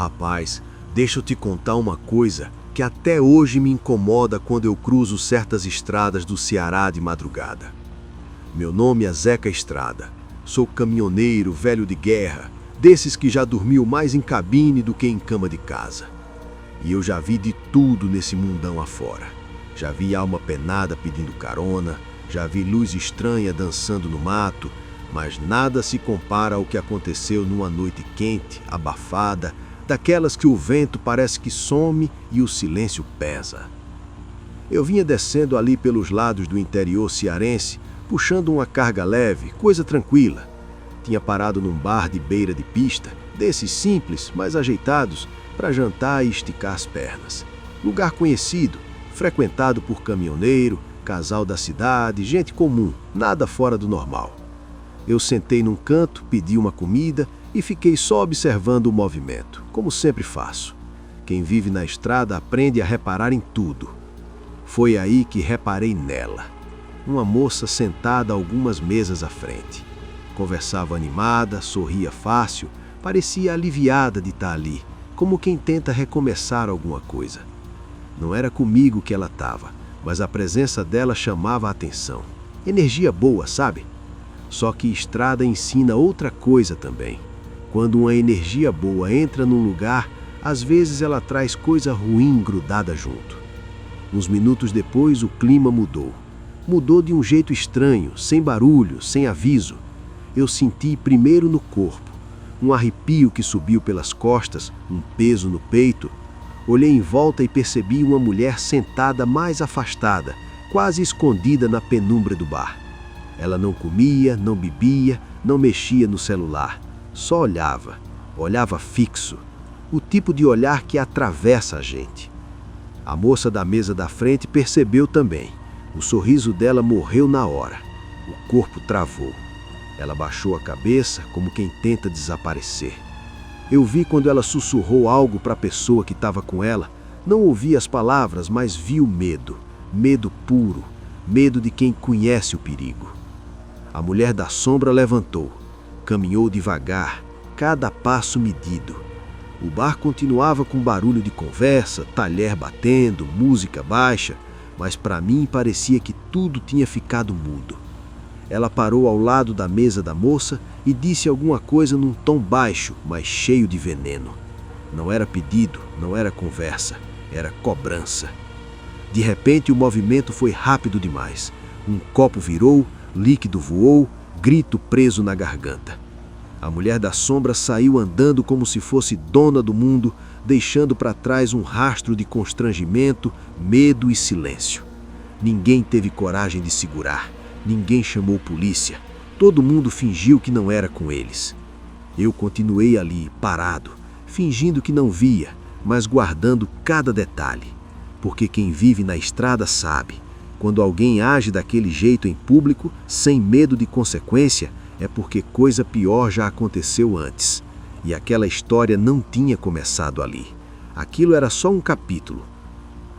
Rapaz, deixa eu te contar uma coisa que até hoje me incomoda quando eu cruzo certas estradas do Ceará de madrugada. Meu nome é Zeca Estrada. Sou caminhoneiro velho de guerra, desses que já dormiu mais em cabine do que em cama de casa. E eu já vi de tudo nesse mundão afora. Já vi alma penada pedindo carona, já vi luz estranha dançando no mato, mas nada se compara ao que aconteceu numa noite quente, abafada, daquelas que o vento parece que some e o silêncio pesa. Eu vinha descendo ali pelos lados do interior cearense, puxando uma carga leve, coisa tranquila. Tinha parado num bar de beira de pista, desses simples, mas ajeitados, para jantar e esticar as pernas. Lugar conhecido, frequentado por caminhoneiro, casal da cidade, gente comum, nada fora do normal. Eu sentei num canto, pedi uma comida e fiquei só observando o movimento, como sempre faço. Quem vive na estrada aprende a reparar em tudo. Foi aí que reparei nela. Uma moça sentada algumas mesas à frente. Conversava animada, sorria fácil, parecia aliviada de estar ali, como quem tenta recomeçar alguma coisa. Não era comigo que ela estava, mas a presença dela chamava a atenção. Energia boa, sabe? Só que estrada ensina outra coisa também. Quando uma energia boa entra num lugar, às vezes ela traz coisa ruim grudada junto. Uns minutos depois o clima mudou. Mudou de um jeito estranho, sem barulho, sem aviso. Eu senti primeiro no corpo, um arrepio que subiu pelas costas, um peso no peito. Olhei em volta e percebi uma mulher sentada mais afastada, quase escondida na penumbra do bar. Ela não comia, não bebia, não mexia no celular. Só olhava, olhava fixo, o tipo de olhar que atravessa a gente. A moça da mesa da frente percebeu também. O sorriso dela morreu na hora. O corpo travou. Ela baixou a cabeça como quem tenta desaparecer. Eu vi quando ela sussurrou algo para a pessoa que estava com ela. Não ouvi as palavras, mas vi o medo. Medo puro. Medo de quem conhece o perigo. A mulher da sombra levantou. Caminhou devagar, cada passo medido. O bar continuava com barulho de conversa, talher batendo, música baixa, mas para mim parecia que tudo tinha ficado mudo. Ela parou ao lado da mesa da moça e disse alguma coisa num tom baixo, mas cheio de veneno. Não era pedido, não era conversa, era cobrança. De repente o movimento foi rápido demais. Um copo virou, líquido voou, grito preso na garganta. A mulher da sombra saiu andando como se fosse dona do mundo, deixando para trás um rastro de constrangimento, medo e silêncio. Ninguém teve coragem de segurar, ninguém chamou polícia, todo mundo fingiu que não era com eles. Eu continuei ali, parado, fingindo que não via, mas guardando cada detalhe, porque quem vive na estrada sabe. Quando alguém age daquele jeito em público, sem medo de consequência, é porque coisa pior já aconteceu antes. E aquela história não tinha começado ali. Aquilo era só um capítulo.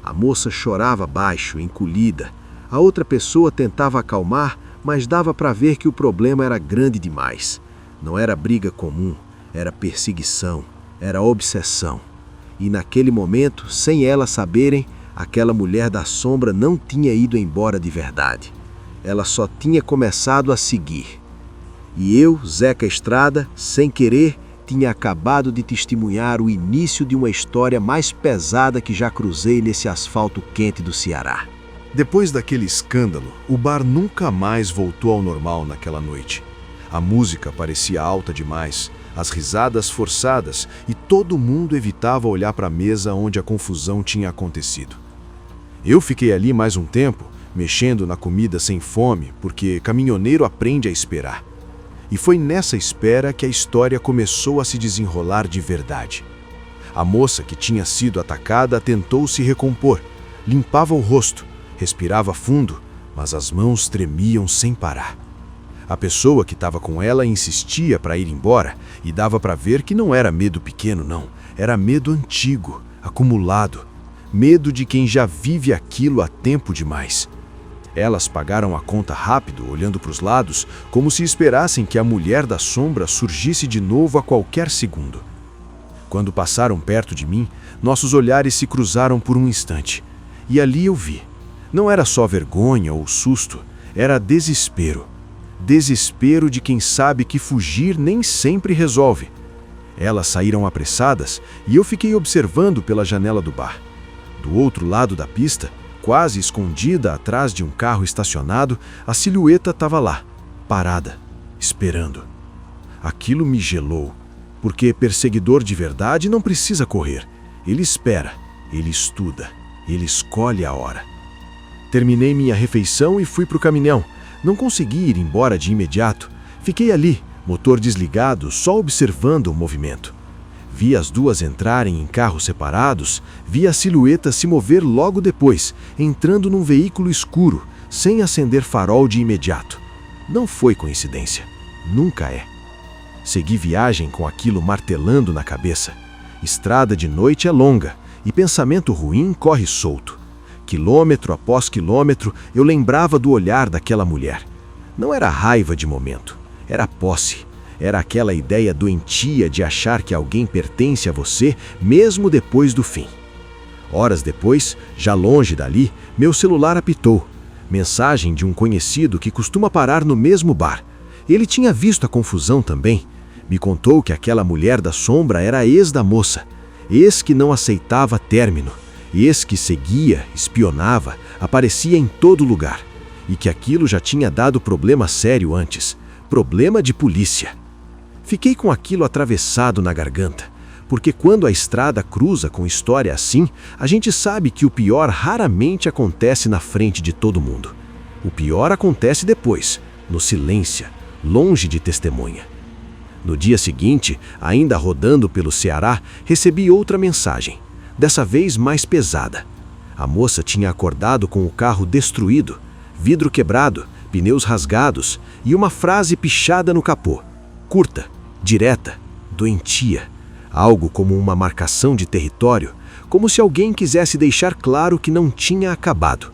A moça chorava baixo, encolhida. A outra pessoa tentava acalmar, mas dava para ver que o problema era grande demais. Não era briga comum, era perseguição, era obsessão. E naquele momento, sem elas saberem, aquela mulher da sombra não tinha ido embora de verdade. Ela só tinha começado a seguir. E eu, Zeca Estrada, sem querer, tinha acabado de testemunhar o início de uma história mais pesada que já cruzei nesse asfalto quente do Ceará. Depois daquele escândalo, o bar nunca mais voltou ao normal naquela noite. A música parecia alta demais, as risadas forçadas e todo mundo evitava olhar para a mesa onde a confusão tinha acontecido. Eu fiquei ali mais um tempo, mexendo na comida sem fome, porque caminhoneiro aprende a esperar. E foi nessa espera que a história começou a se desenrolar de verdade. A moça que tinha sido atacada tentou se recompor, limpava o rosto, respirava fundo, mas as mãos tremiam sem parar. A pessoa que estava com ela insistia para ir embora e dava para ver que não era medo pequeno, não. Era medo antigo, acumulado. Medo de quem já vive aquilo há tempo demais. Elas pagaram a conta rápido, olhando para os lados, como se esperassem que a mulher da sombra surgisse de novo a qualquer segundo. Quando passaram perto de mim, nossos olhares se cruzaram por um instante. E ali eu vi. Não era só vergonha ou susto, era desespero. Desespero de quem sabe que fugir nem sempre resolve. Elas saíram apressadas e eu fiquei observando pela janela do bar. Do outro lado da pista, quase escondida atrás de um carro estacionado, a silhueta estava lá, parada, esperando. Aquilo me gelou, porque perseguidor de verdade não precisa correr. Ele espera, ele estuda, ele escolhe a hora. Terminei minha refeição e fui para o caminhão. Não consegui ir embora de imediato. Fiquei ali, motor desligado, só observando o movimento. Vi as duas entrarem em carros separados, vi a silhueta se mover logo depois, entrando num veículo escuro, sem acender farol de imediato. Não foi coincidência. Nunca é. Segui viagem com aquilo martelando na cabeça. Estrada de noite é longa, e pensamento ruim corre solto. Quilômetro após quilômetro, eu lembrava do olhar daquela mulher. Não era raiva de momento, era posse. Era aquela ideia doentia de achar que alguém pertence a você mesmo depois do fim. Horas depois, já longe dali, meu celular apitou. Mensagem de um conhecido que costuma parar no mesmo bar. Ele tinha visto a confusão também. Me contou que aquela mulher da sombra era a ex da moça. Ex que não aceitava término. Ex que seguia, espionava, aparecia em todo lugar. E que aquilo já tinha dado problema sério antes. Problema de polícia. Fiquei com aquilo atravessado na garganta, porque quando a estrada cruza com história assim, a gente sabe que o pior raramente acontece na frente de todo mundo. O pior acontece depois, no silêncio, longe de testemunha. No dia seguinte, ainda rodando pelo Ceará, recebi outra mensagem, dessa vez mais pesada. A moça tinha acordado com o carro destruído, vidro quebrado, pneus rasgados e uma frase pichada no capô. Curta, direta, doentia, algo como uma marcação de território, como se alguém quisesse deixar claro que não tinha acabado.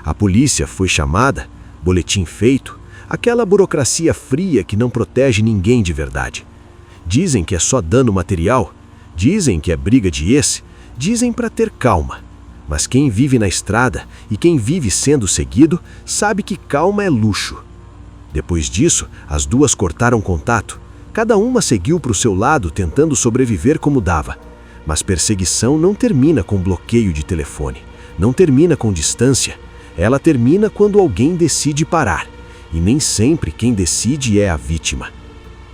A polícia foi chamada, boletim feito, aquela burocracia fria que não protege ninguém de verdade. Dizem que é só dano material, dizem que é briga de ex, dizem para ter calma. Mas quem vive na estrada e quem vive sendo seguido sabe que calma é luxo. Depois disso, as duas cortaram contato. Cada uma seguiu para o seu lado tentando sobreviver como dava. Mas perseguição não termina com bloqueio de telefone. Não termina com distância. Ela termina quando alguém decide parar. E nem sempre quem decide é a vítima.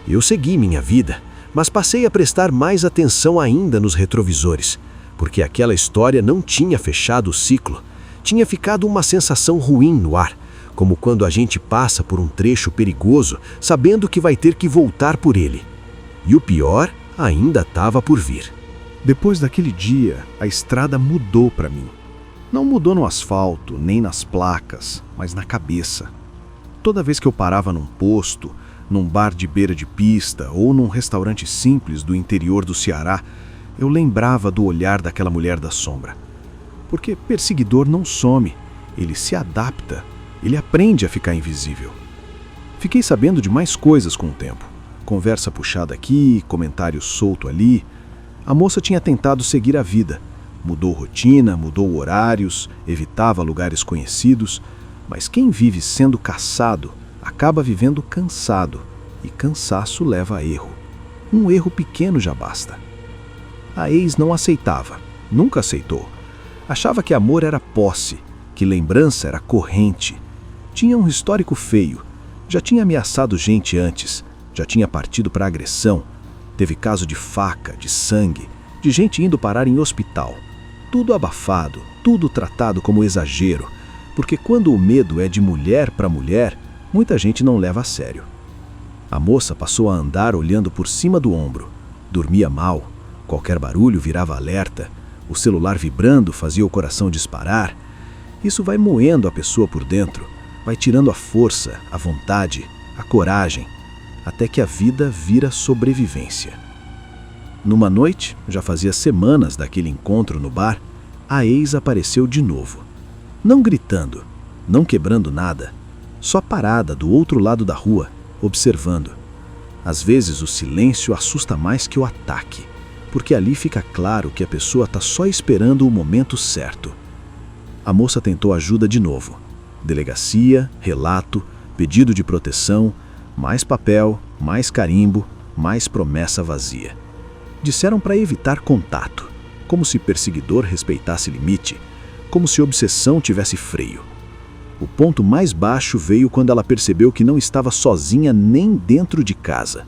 Eu segui minha vida, mas passei a prestar mais atenção ainda nos retrovisores, porque aquela história não tinha fechado o ciclo. Tinha ficado uma sensação ruim no ar, como quando a gente passa por um trecho perigoso, sabendo que vai ter que voltar por ele. E o pior ainda estava por vir. Depois daquele dia, a estrada mudou para mim. Não mudou no asfalto, nem nas placas, mas na cabeça. Toda vez que eu parava num posto, num bar de beira de pista ou num restaurante simples do interior do Ceará, eu lembrava do olhar daquela mulher da sombra. Porque perseguidor não some, ele se adapta, ele aprende a ficar invisível. Fiquei sabendo de mais coisas com o tempo. Conversa puxada aqui, comentário solto ali. A moça tinha tentado seguir a vida. Mudou rotina, mudou horários, evitava lugares conhecidos. Mas quem vive sendo caçado acaba vivendo cansado. E cansaço leva a erro. Um erro pequeno já basta. A ex não aceitava, nunca aceitou. Achava que amor era posse, que lembrança era corrente. Tinha um histórico feio, já tinha ameaçado gente antes, já tinha partido para agressão. Teve caso de faca, de sangue, de gente indo parar em hospital. Tudo abafado, tudo tratado como exagero, porque quando o medo é de mulher para mulher, muita gente não leva a sério. A moça passou a andar olhando por cima do ombro. Dormia mal, qualquer barulho virava alerta, o celular vibrando fazia o coração disparar. Isso vai moendo a pessoa por dentro, vai tirando a força, a vontade, a coragem, até que a vida vira sobrevivência. Numa noite, já fazia semanas daquele encontro no bar, a ex apareceu de novo. Não gritando, não quebrando nada, só parada do outro lado da rua, observando. Às vezes o silêncio assusta mais que o ataque. porque ali fica claro que a pessoa está só esperando o momento certo. A moça tentou ajuda de novo. Delegacia, relato, pedido de proteção, mais papel, mais carimbo, mais promessa vazia. Disseram para evitar contato, como se perseguidor respeitasse limite, como se obsessão tivesse freio. O ponto mais baixo veio quando ela percebeu que não estava sozinha nem dentro de casa.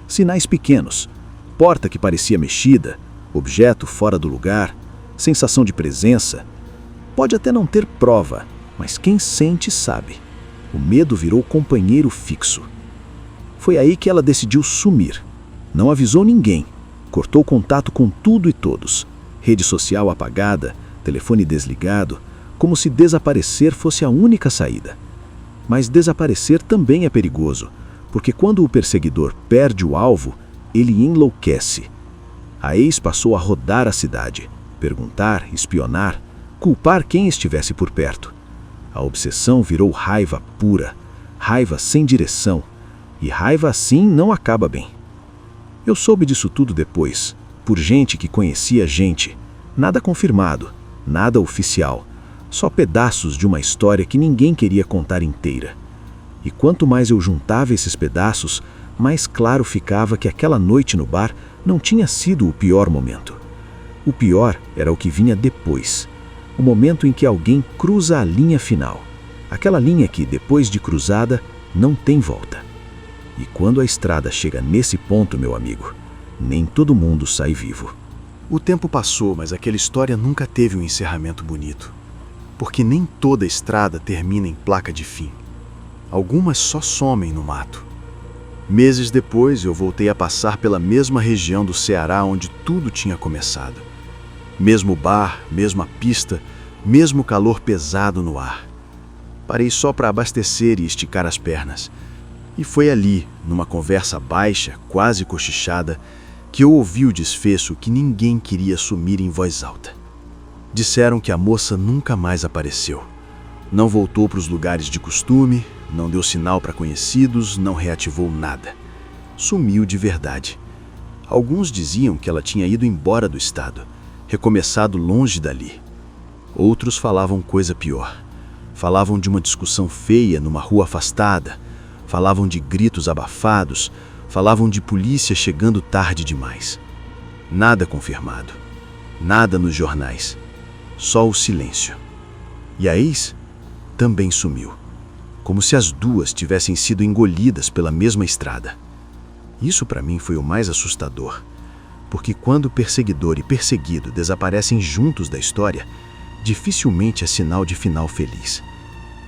Sinais pequenos, porta que parecia mexida, objeto fora do lugar, sensação de presença. Pode até não ter prova, mas quem sente sabe. O medo virou companheiro fixo. Foi aí que ela decidiu sumir. Não avisou ninguém. Cortou contato com tudo e todos. Rede social apagada, telefone desligado, como se desaparecer fosse a única saída. Mas desaparecer também é perigoso, porque quando o perseguidor perde o alvo, ele enlouquece. A ex passou a rodar a cidade, perguntar, espionar, culpar quem estivesse por perto. A obsessão virou raiva pura, raiva sem direção, e raiva assim não acaba bem. Eu soube disso tudo depois, por gente que conhecia gente, nada confirmado, nada oficial, só pedaços de uma história que ninguém queria contar inteira. E quanto mais eu juntava esses pedaços, mais claro ficava que aquela noite no bar não tinha sido o pior momento. O pior era o que vinha depois, o momento em que alguém cruza a linha final, aquela linha que, depois de cruzada, não tem volta. E quando a estrada chega nesse ponto, meu amigo, nem todo mundo sai vivo. O tempo passou, mas aquela história nunca teve um encerramento bonito. Porque nem toda estrada termina em placa de fim. Algumas só somem no mato. Meses depois, eu voltei a passar pela mesma região do Ceará onde tudo tinha começado. Mesmo bar, mesma pista, mesmo calor pesado no ar. Parei só para abastecer e esticar as pernas. E foi ali, numa conversa baixa, quase cochichada, que eu ouvi o desfecho que ninguém queria assumir em voz alta. Disseram que a moça nunca mais apareceu. Não voltou para os lugares de costume, não deu sinal para conhecidos, não reativou nada. Sumiu de verdade. Alguns diziam que ela tinha ido embora do estado, recomeçado longe dali. Outros falavam coisa pior. Falavam de uma discussão feia numa rua afastada, falavam de gritos abafados, falavam de polícia chegando tarde demais. Nada confirmado, nada nos jornais. Só o silêncio. E a ex também sumiu, como se as duas tivessem sido engolidas pela mesma estrada. Isso para mim foi o mais assustador, porque quando perseguidor e perseguido desaparecem juntos da história, dificilmente é sinal de final feliz.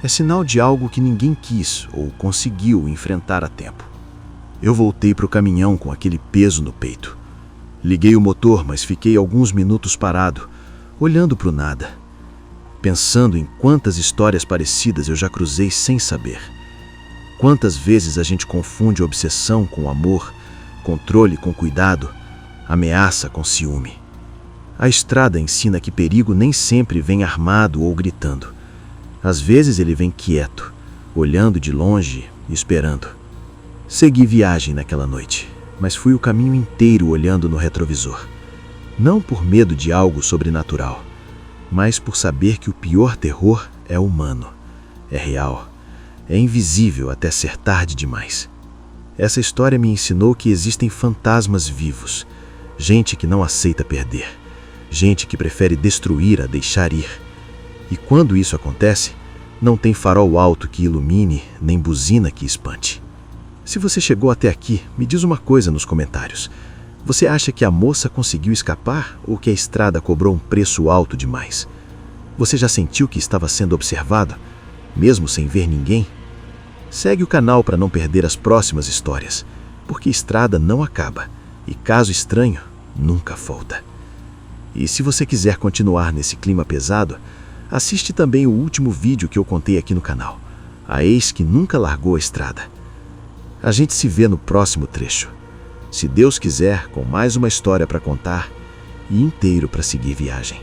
É sinal de algo que ninguém quis ou conseguiu enfrentar a tempo. Eu voltei para o caminhão com aquele peso no peito. Liguei o motor, mas fiquei alguns minutos parado, olhando para o nada, pensando em quantas histórias parecidas eu já cruzei sem saber. Quantas vezes a gente confunde obsessão com amor, controle com cuidado, ameaça com ciúme. A estrada ensina que perigo nem sempre vem armado ou gritando. Às vezes ele vem quieto, olhando de longe, esperando. Segui viagem naquela noite, mas fui o caminho inteiro olhando no retrovisor. Não por medo de algo sobrenatural, mas por saber que o pior terror é humano, é real, é invisível até ser tarde demais. Essa história me ensinou que existem fantasmas vivos, gente que não aceita perder, gente que prefere destruir a deixar ir. E quando isso acontece, não tem farol alto que ilumine, nem buzina que espante. Se você chegou até aqui, me diz uma coisa nos comentários. Você acha que a moça conseguiu escapar ou que a estrada cobrou um preço alto demais? Você já sentiu que estava sendo observado, mesmo sem ver ninguém? Segue o canal para não perder as próximas histórias, porque estrada não acaba e caso estranho nunca volta. E se você quiser continuar nesse clima pesado, assiste também o último vídeo que eu contei aqui no canal, a ex que nunca largou a estrada. A gente se vê no próximo trecho. Se Deus quiser, com mais uma história para contar e inteiro para seguir viagem.